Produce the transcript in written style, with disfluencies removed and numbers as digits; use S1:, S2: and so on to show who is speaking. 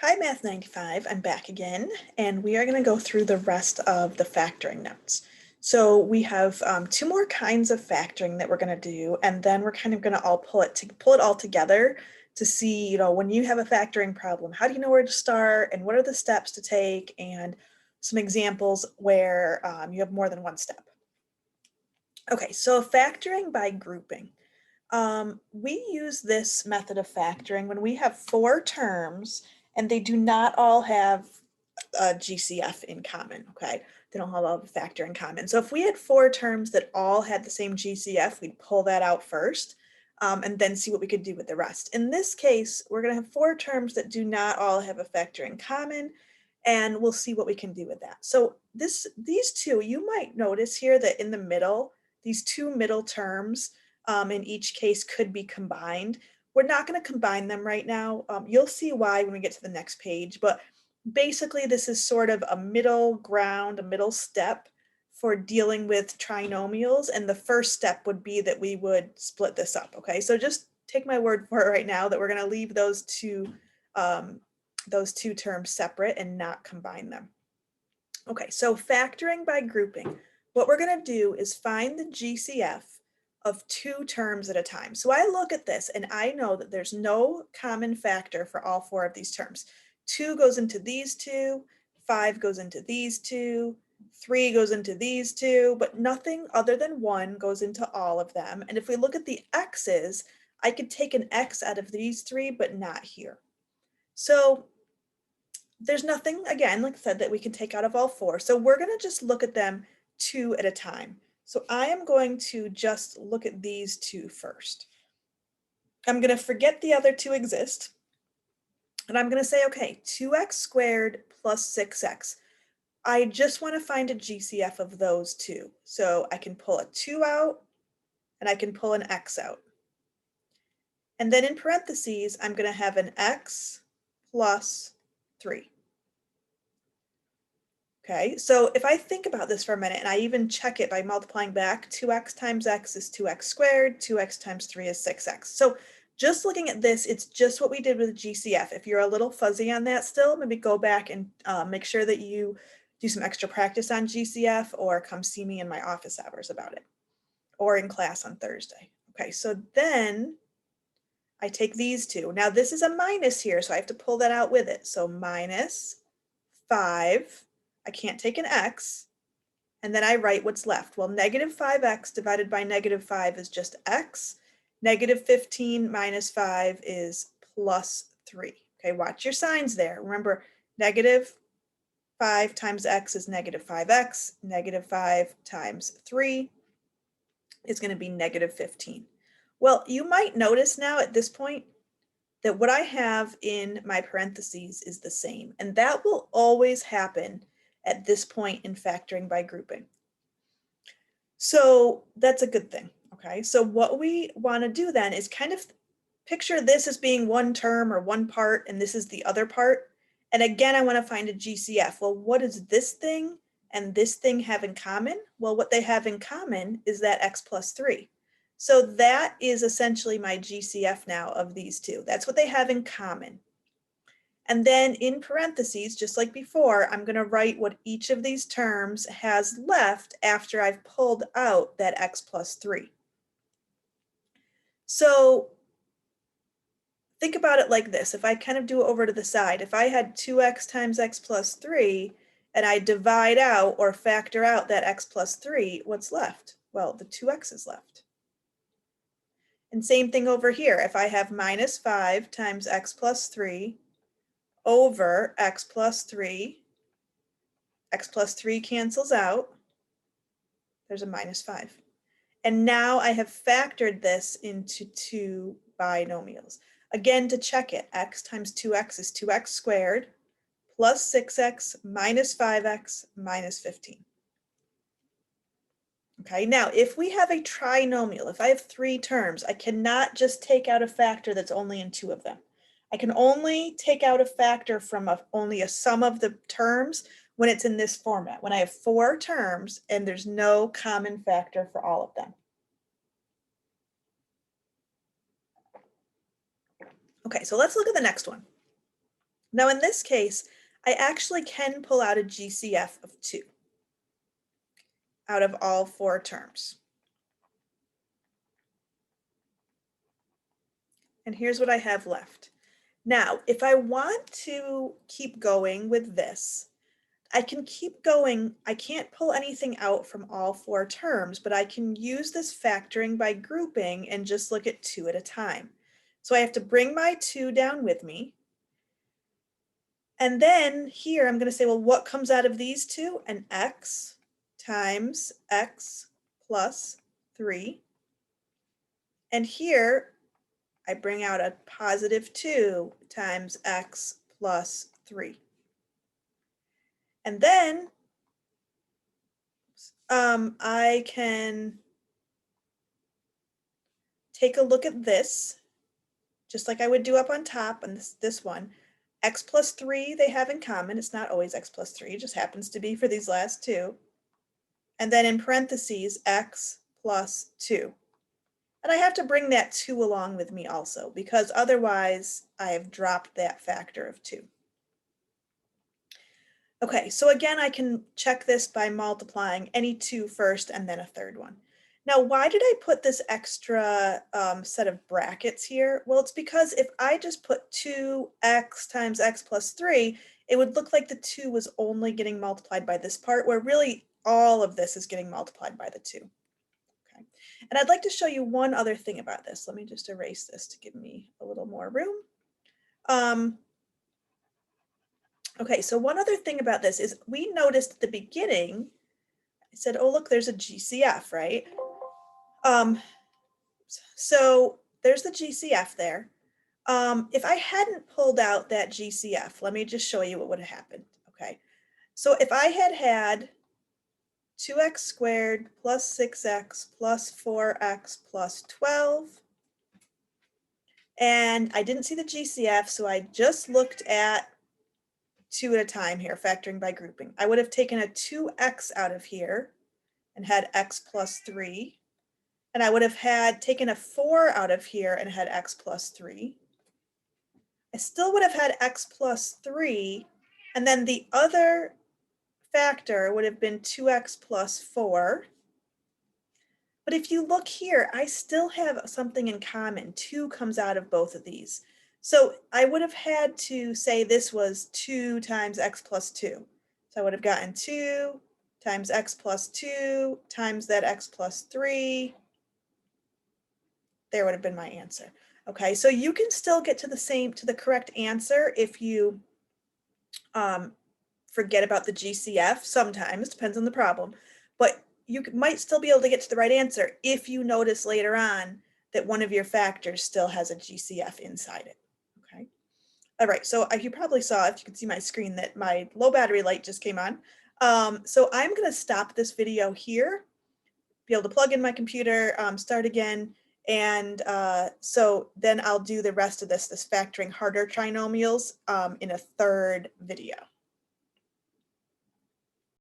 S1: Hi, Math 95. I'm back again, and we are going to go through the rest of the factoring notes. So we have two more kinds of factoring that we're going to do, and then we're kind of going to all pull it all together to see, when you have a factoring problem, how do you know where to start, and what are the steps to take, and some examples where you have more than one step. Okay, so factoring by grouping. We use this method of factoring when we have four terms and they do not all have a GCF in common, okay? They don't all have a factor in common. So if we had four terms that all had the same GCF, we'd pull that out first and then see what we could do with the rest. In this case, we're gonna have four terms that do not all have a factor in common, and we'll see what we can do with that. So these two, you might notice here that in the middle, these two middle terms in each case could be combined. We're not going to combine them right now. You'll see why when we get to the next page, but basically this is sort of a middle ground, a middle step for dealing with trinomials. And the first step would be that we would split this up. Okay, so just take my word for it right now that we're going to leave those two terms separate and not combine them. Okay, so factoring by grouping. What we're going to do is find the GCF of two terms at a time. So I look at this and I know that there's no common factor for all four of these terms. 2 goes into these two, 5 goes into these two, 3 goes into these two, but nothing other than 1 goes into all of them. And if we look at the x's, I could take an x out of these three, but not here. So there's nothing, again, like I said, that we can take out of all four. So we're going to just look at them two at a time. So I am going to just look at these two first. I'm going to forget the other two exist. And I'm going to say, okay, 2x squared plus 6x. I just want to find a GCF of those two. So I can pull a 2 out and I can pull an x out. And then in parentheses, I'm going to have an x plus 3. Okay, so if I think about this for a minute and I even check it by multiplying back, 2x times x is 2x squared, 2x times 3 is 6x. So just looking at this, it's just what we did with GCF. If you're a little fuzzy on that still, maybe go back and make sure that you do some extra practice on GCF or come see me in my office hours about it or in class on Thursday. Okay, so then I take these two. Now this is a minus here, so I have to pull that out with it. So minus 5. I can't take an x, and then I write what's left. Well, negative 5x divided by negative 5 is just x. Negative 15 minus 5 is plus 3. Okay, watch your signs there. Remember, negative 5 times x is negative 5x. Negative 5 times 3 is going to be negative 15. Well, you might notice now at this point that what I have in my parentheses is the same, and that will always happen at this point in factoring by grouping. So that's a good thing, okay? So what we want to do then is kind of picture this as being one term or one part, and this is the other part. And again, I want to find a GCF. Well, what does this thing and this thing have in common? Well, what they have in common is that x plus 3. So that is essentially my GCF now of these two. That's what they have in common. And then in parentheses, just like before, I'm going to write what each of these terms has left after I've pulled out that x plus 3. So think about it like this. If I kind of do it over to the side, if I had 2x times x plus 3, and I divide out or factor out that x plus 3, what's left? Well, the 2x is left. And same thing over here. If I have minus 5 times x plus 3 over x plus 3, x plus 3 cancels out. There's a minus 5. And now I have factored this into two binomials. Again, to check it, x times 2x is 2x squared plus 6x minus 5x minus 15. Okay, now if we have a trinomial, if I have three terms, I cannot just take out a factor that's only in two of them. I can only take out a factor from only a sum of the terms when it's in this format, when I have four terms and there's no common factor for all of them. Okay, so let's look at the next one. Now in this case, I actually can pull out a GCF of 2 out of all 4 terms. And here's what I have left. Now, if I want to keep going with this, I can keep going. I can't pull anything out from all 4 terms, but I can use this factoring by grouping and just look at 2 at a time. So I have to bring my 2 down with me. And then here I'm going to say, well, what comes out of these 2? An x times x plus 3. And here I bring out a positive 2 times x plus 3. And then I can take a look at this, just like I would do up on top on this one. X plus 3 they have in common. It's not always x plus 3, it just happens to be for these last 2. And then in parentheses, x plus 2. And I have to bring that 2 along with me also, because otherwise I have dropped that factor of 2. Okay, so again, I can check this by multiplying any 2 first and then a third one. Now, why did I put this extra set of brackets here? Well, it's because if I just put 2x times x plus 3, it would look like the 2 was only getting multiplied by this part, where really all of this is getting multiplied by the 2. Okay, and I'd like to show you one other thing about this. Let me just erase this to give me a little more room. Okay, so one other thing about this is we noticed at the beginning, I said, oh, look, there's a GCF, right? So there's the GCF there. If I hadn't pulled out that GCF, let me just show you what would have happened, okay? So if I had had 2x squared plus 6x plus 4x plus 12, and I didn't see the GCF, so I just looked at 2 at a time here, factoring by grouping. I would have taken a 2x out of here and had x plus 3. And I would have had taken a 4 out of here and had x plus 3. I still would have had x plus 3. And then the other factor would have been 2x plus 4. But if you look here, I still have something in common. 2 comes out of both of these. So I would have had to say this was 2 times x plus 2. So I would have gotten 2 times x plus 2 times that x plus 3. There would have been my answer. Okay, so you can still get to the correct answer if you forget about the GCF sometimes, depends on the problem, but you might still be able to get to the right answer if you notice later on that one of your factors still has a GCF inside it. Okay. All right, so you probably saw, if you can see my screen, that my low battery light just came on. So I'm going to stop this video here, be able to plug in my computer, start again, and so then I'll do the rest of this factoring harder trinomials in a third video.